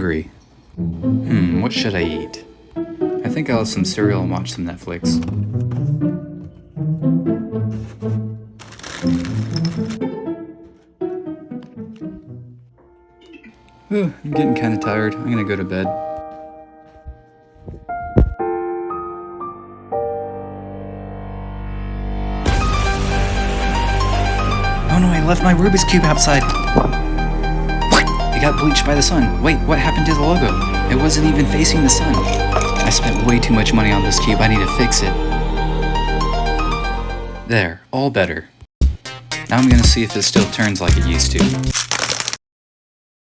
hungry. What should I eat? I think I'll have some cereal and watch some Netflix. I'm getting kinda tired. I'm gonna go to bed. Oh no, I left my Rubik's Cube outside! What? It got bleached by the sun. Wait, what happened to the logo? It wasn't even facing the sun. I spent way too much money on this cube. I need to fix it. There, all better. Now I'm gonna see if it still turns like it used to.